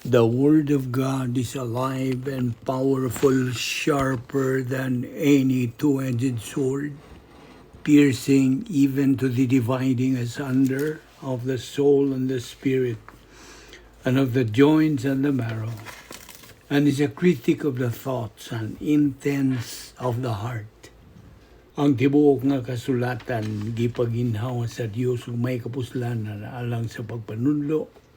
The Word of God is alive and powerful, sharper than any two-edged sword, piercing even to the dividing asunder of the soul and the spirit, and of the joints and the marrow, and is a critic of the thoughts and intents of the heart. Ang tibuok nga kasulatan gipaginhawa sa Dios ug may kapuslanan alang sa pagpanudlo,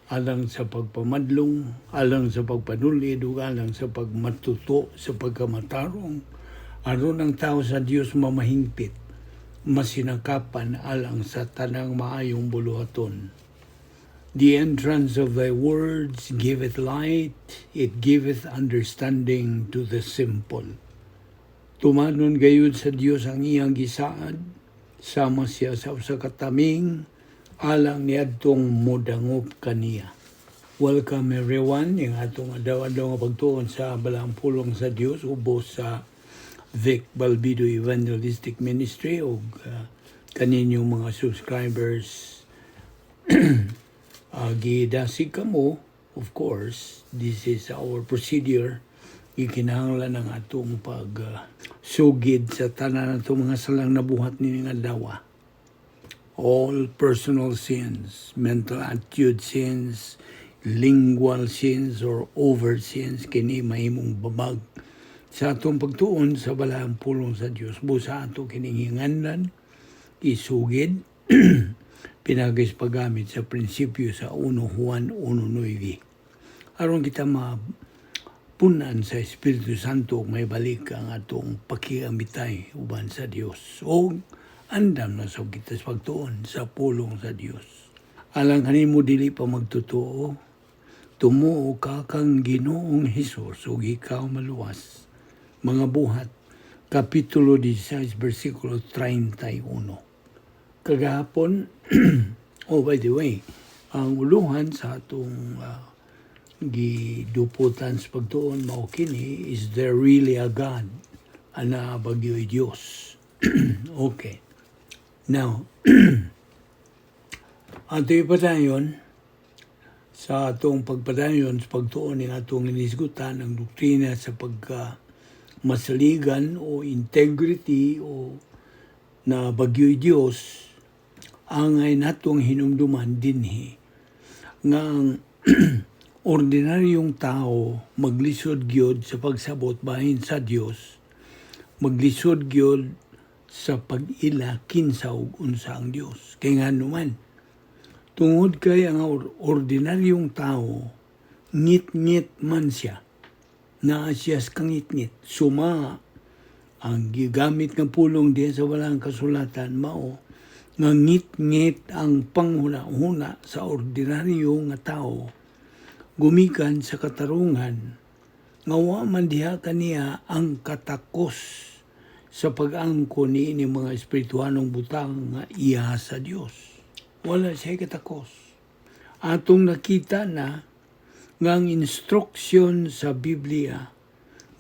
alang sa pagpamadlong, alang sa pagpanulid ug alang sa pagmatuto sa pagkamatarong, aron ang tao sa Dios mamahingpit, masinakapan alang sa tanang maayong buluhaton. The entrance of thy words giveth light, it giveth understanding to the simple. Tumanon gayud sa Dios ang iyang gisaad, sama siya sa usa ka taming, alang niadtong modangop kaniya. Welcome everyone, yung atong adlaw-adlaw nga pagtuon sa Balang Pulong sa Dios ubos sa Vic Balbido Evangelistic Ministry ug kaninyong mga subscribers. Gidasig kamo, of course, this is our procedure. Ikinahanglan ng atong sugid sa tanan natong mga salang nabuhat ni nga dawa. All personal sins, mental attitude sins, lingual sins, or overt sins, kini mahimong babag sa atong pagtuon sa Balang Pulong sa Dios. Busa ato kining hinganlan, isugid, pinagis paggamit sa prinsipyo sa 1 Juan 1:9. Aron kita punan sa Espiritu Santo may balik ang atong pakiamitay uban sa Dios. O andam na sa kita sa pagtuon sa pulong sa Dios. Alang kanimo dili pa magtotoo, tumuo ka kang Ginoong Hesus ug ikaw maluwas. Mga buhat, Kapitulo 16, versikulo 31. Kagahapon, oh by the way, ang uluhan sa atong giduputan sa pagtuon mao kini, is there really a God? Ana bagyo'y Diyos. Okay. Now, ato ipadayon sa atong pagpadayon sa pagtuon ng atong inisgutan ang doktrina sa masaligan o integrity o na bagyo'y Diyos ang ay natong hinumduman dinhi nga ang ordinaryong tao maglisod gyud sa pagsabot bahin sa Dios, maglisod gyud sa pag-ila kinsa ug unsa ang Dios. Kay nganuman tungod kay ang ordinaryong tao ngit-ngit man siya, naa siya sa kangit-ngit, suma ang gigamit nga pulong diya sa walang kasulatan mao nga ngit-ngit ang panghuna-huna sa ordinaryo nga tao gumikan sa katarungan nga wa man diha kaniya ang katakos sa pag-angkon niini mga espirituhanong butang nga iya sa Dios. Wala siya katakos. Atong nakita na nga ang instruksyon sa Biblia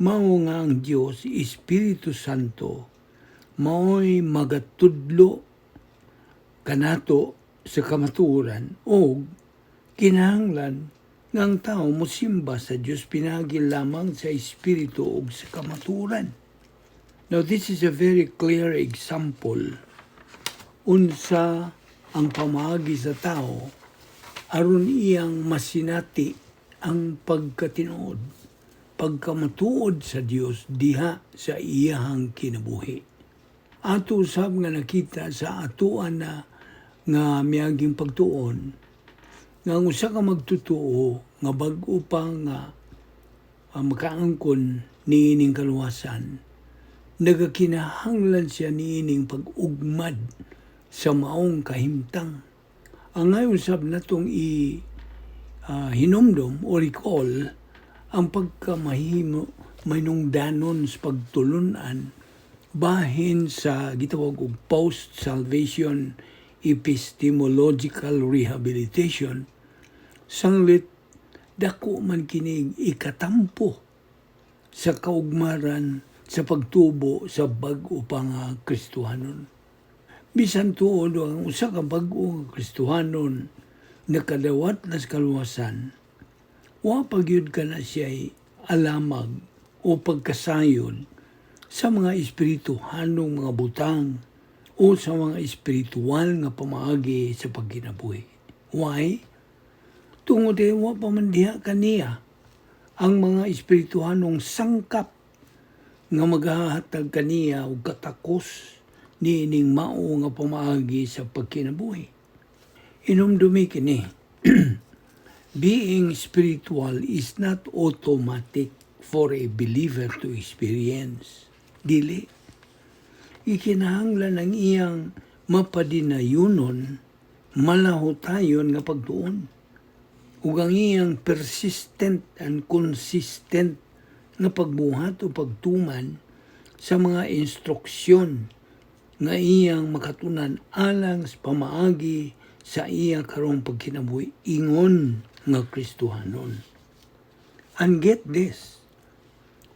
mao nga ang Dios Espiritu Santo mao'y magatudlo kanato sa kamatuoran o kinahanglan nga ang tao mosimba sa Dios pinagi lamang sa Espiritu o sa kamatuoran. Now this is a very clear example unsa ang pamaagi sa tao aron iyang masinati ang pagkatinuod, pagkamatuod sa Dios diha sa iyahang kinabuhi. Ato usab nga nakita sa atuan na nga miaging pagtuon nga usa ka magtutuo nga bag-o pa nga makaangkon niining kaluwasan, nagakinahanglan siya niining pag-ugmad sa maong kahimtang. Ang ngayon sab natong hinumdum o recall ang pagkamahimo mainungdanon sa pagtulunan bahin sa gitawag og post-salvation epistemological rehabilitation. Sanglit dako man kining ikatampo sa kaugmaran sa pagtubo sa bag-o pa nga Kristohanon. Bisan tuod ang usa ka bag-o nga Kristohanon nakadawat na sa kaluwasan, wa pagyud ka na siya'y alamag o pagkasayod sa mga espirituhanong mga butang o sa mga espiritual nga pamaagi sa pagkinabuhi. Why? Tungod wa pa man diha kaniya ang mga espirituhanong sangkap nga maghahatag kaniya og katakos niining mao nga pamaagi sa pagkinabuhi. Inumdumi kini. Being spiritual is not automatic for a believer to experience. Dili. Ikinahanglan ang iyang mapadinayunon, malahutayon nga pagtuon. Ug ang iyang persistent and consistent nga pagbuhat o pagtuman sa mga instruksyon nga iyang makatunan alang sa pamaagi sa iya karong pagkinabuhi ingon nga Kristohanon. And get this,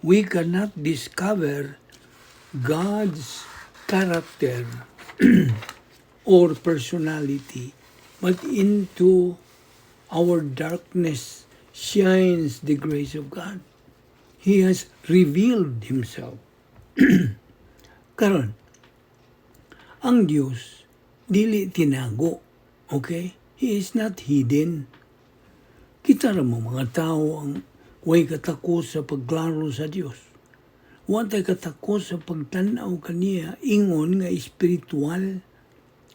we cannot discover God's character or personality, but into our darkness shines the grace of God. He has revealed Himself. Karon, ang Diyos dili tinago. Okay? He is not hidden. Kita ra mo mga tao ang way katakos sa pagklaro sa Diyos. Wa tay katakos sa pagtanaw kaniya ingon nga espiritual.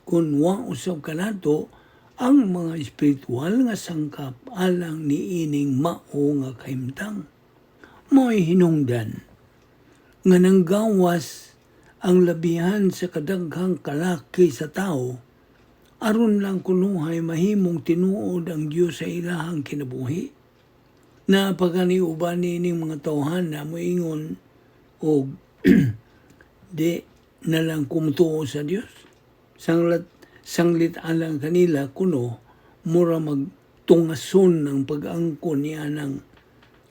Kung wa usab kanato ang mga espiritual nga sangkap alang niining mao nga kahimtang. Mo'y hinungdan nga nanggawas ang labihan sa kadaghang kalaki sa tao aron lang kunuhay mahimong tinuod ang Dios sa ilahang kinabuhi. Na pagkaniuban ning mga tawhan na moingon og di na lang kumutuo sa Dios. Sanglit alang kanila kuno mura magtungason ng pag-angkon niya ng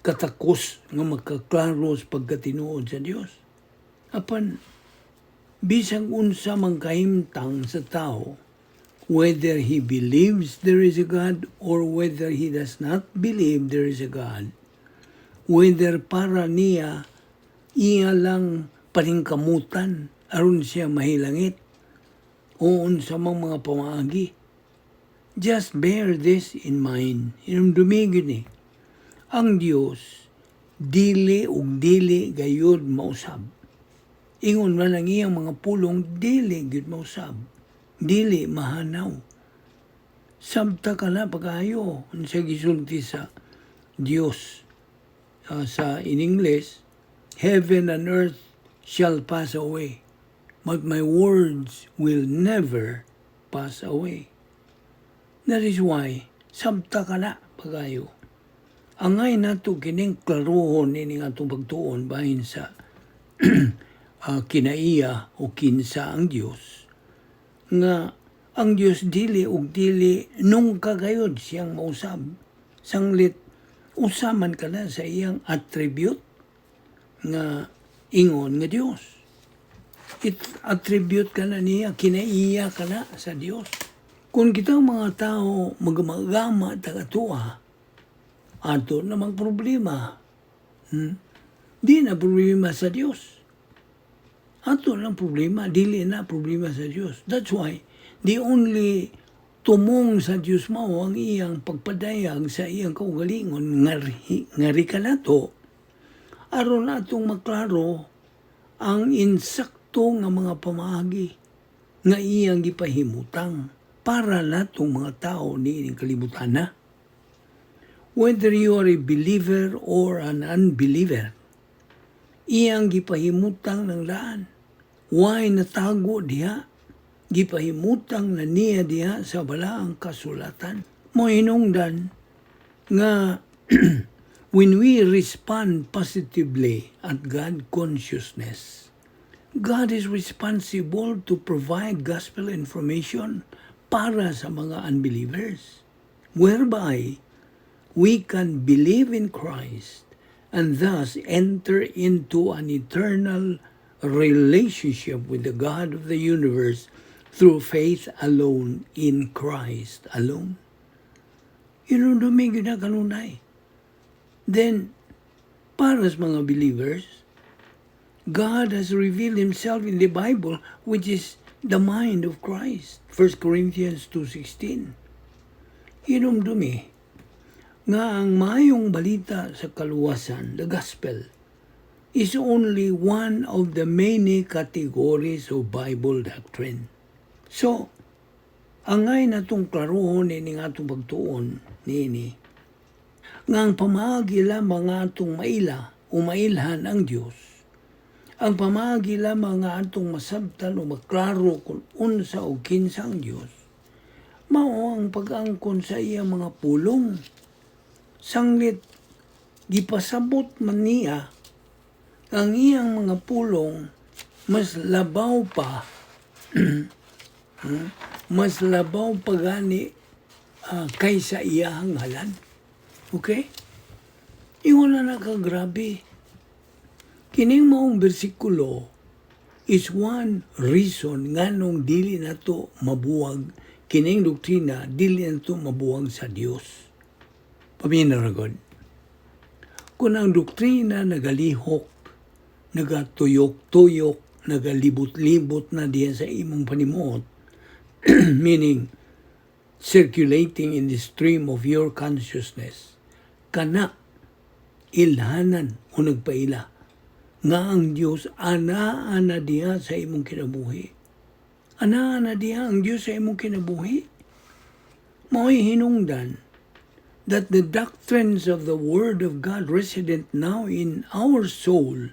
katakos nga magkaklaro sa pagkatinuod sa Dios. Apan bisang unsa man kahimtang sa tao, whether he believes there is a God or whether he does not believe there is a God, whether para niya iya lang paningkamutan aron siya mahilangit o unsa mang mga pamaagi. Just bear this in mind. Inumdumigin ni. Ang Dios dili ug dili gayud mausab. Ingon man ang iyang mga pulong dili gayud mausab. Dili mahanaw. Sabta ka na pag-ayo. Sa gisulti sa Diyos. Sa in English, heaven and earth shall pass away, but my words will never pass away. That is why, sabta ka na pag-ayo. Angay na ito kining klarohon nining atong pagtuon bahin sa kinaiya o kinsa ang Diyos. Nga ang Diyos dili ug dili nung kagayod siyang mausab. Sanglit usaman ka na sa iyang attribute nga ingon nga Diyos. Attribute ka na niya, kinaiya ka na sa Diyos. Kung kitang mga tao magama tagatua, ato namang problema. Di na problema sa Diyos. Ato lang problema, dili na problema sa Diyos. That's why, the only tumong sa Diyos mao ang iyang pagpadayag sa iyang kaugalingon ngari ka nato, aron natong maklaro ang insakto nga mga pamaagi nga iyang gipahimutang para natong mga tao niining kalibutan na. Whether you are a believer or an unbeliever, iyang gipahimutang ng daan. Why natago diha? Gipahimutang na niya diha sa balaang kasulatan. Mo hinungdan nga when we respond positively at God consciousness, God is responsible to provide gospel information para sa mga unbelievers, whereby we can believe in Christ and thus enter into an eternal relationship with the God of the universe through faith alone in Christ alone. Inundumig na kanunay. then para sa mga believers, God has revealed Himself in the Bible, which is the mind of Christ. 1 Corinthians 2:16. Hinumdumi nga ang mayong balita sa kaluwasan, the gospel, is only one of the many categories of Bible doctrine. So, angay na itong klarohon ini nga itong pagtuon nini, nga ang pamaagi lamang nga itong maila o mailhan ang Diyos. Ang pamaagi lamang nga atong masabtan o maklaro kung unsa o kinsa ang Diyos, mao ang pag-angkon sa iyang mga pulong. Sanglit, gipasabot man niya ang iyang mga pulong mas labaw pa, mas labaw pa gani kaysa iyang ngalan. Okay? Ingon na nakagrabe. Kining maong bersikulo is one reason nga nung dili na to mabuwag, kining doktrina dili na to mabuwag sa Dios. Paminaragod. Kung ang doktrina nagalihok, nagatuyok-tuyok, nagalibot-libot na diyan sa imong panimuot, meaning circulating in the stream of your consciousness, kana ilhanan o nagpaila nga ang Diyos ana diha sa imong kinabuhi. Ana diha ang Diyos sa imong kinabuhi. Mao'y hinungdan that the doctrines of the Word of God resident now in our soul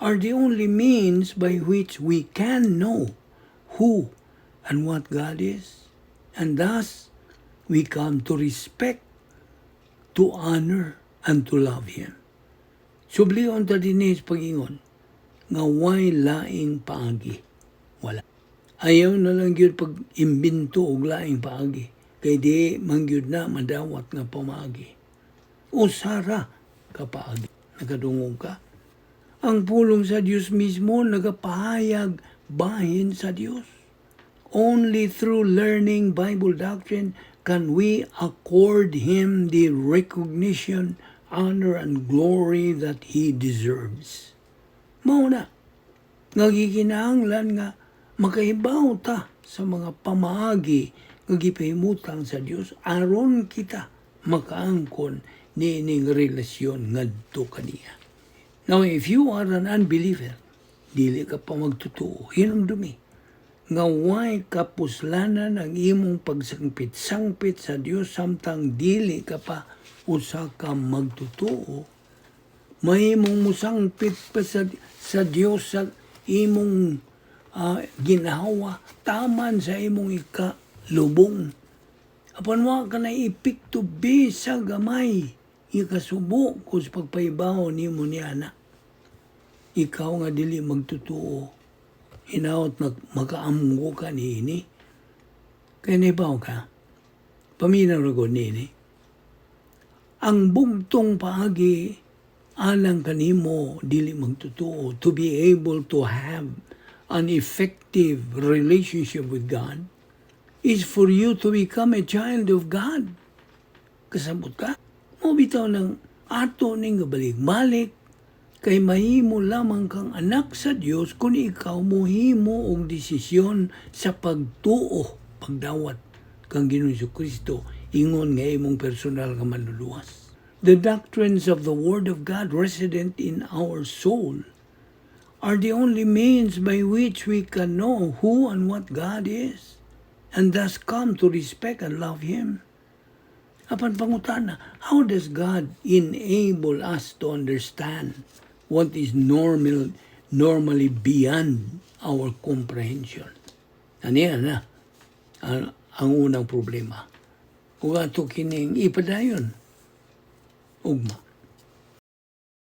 are the only means by which we can know who and what God is. And thus, we come to respect, to honor, and to love Him. Subliyon ta dinis pag-ingon, nga way laing paagi. Wala. Ayaw na lang yun pag-imbinto og laing paagi. Kay di mangyud na madawat nga pamaagi. Usara ka paagi. Nakadungog ka. Ang pulong sa Diyos mismo nagapahayag bahin sa Diyos. Only through learning Bible doctrine can we accord Him the recognition, honor, and glory that He deserves. Mauna, nagikinahanglan nga makahibaw ta sa mga pamaagi nga gipahimutang sa Dios aron kita makaangkon niining relasyon ngadto kaniya. Now, if you are an unbeliever, dili ka pa magtutuo, hinumdumi nga way kapuslanan ang imong pagsangpit-sangpit sa Dios samtang dili ka pa usa ka magtutuo. Mahimong musangpit pa sa Dios sa imong ginawa taman sa imong ikalubong. Apan wa ka na ipiktubi sa gamay ikasubo kung sa pagpaibaw ni mo niya na. Ikaw nga dili magtutuo. Hinaot makaamgo ka niini. Kaya naibaw ka. Paminaw na ko niini. Ang bugtong paagi alang kanimo dili magtutuo to be able to have an effective relationship with God is for you to become a child of God. Kasabot ka? Mo bitaw ng ato ning balik-balik kay mahimo lamang kang anak sa Dios kung ikaw mohimo og desisyon sa pagtuo, pagdawat kang Ginoong Jesucristo ingon nga imong personal nga manluluwas. The doctrines of the Word of God resident in our soul are the only means by which we can know who and what God is, and thus come to respect and love Him. Apan pangutana, how does God enable us to understand what is normally beyond our comprehension? Aniya na ang unang problema. Kung ato kining ipadayon, ugma.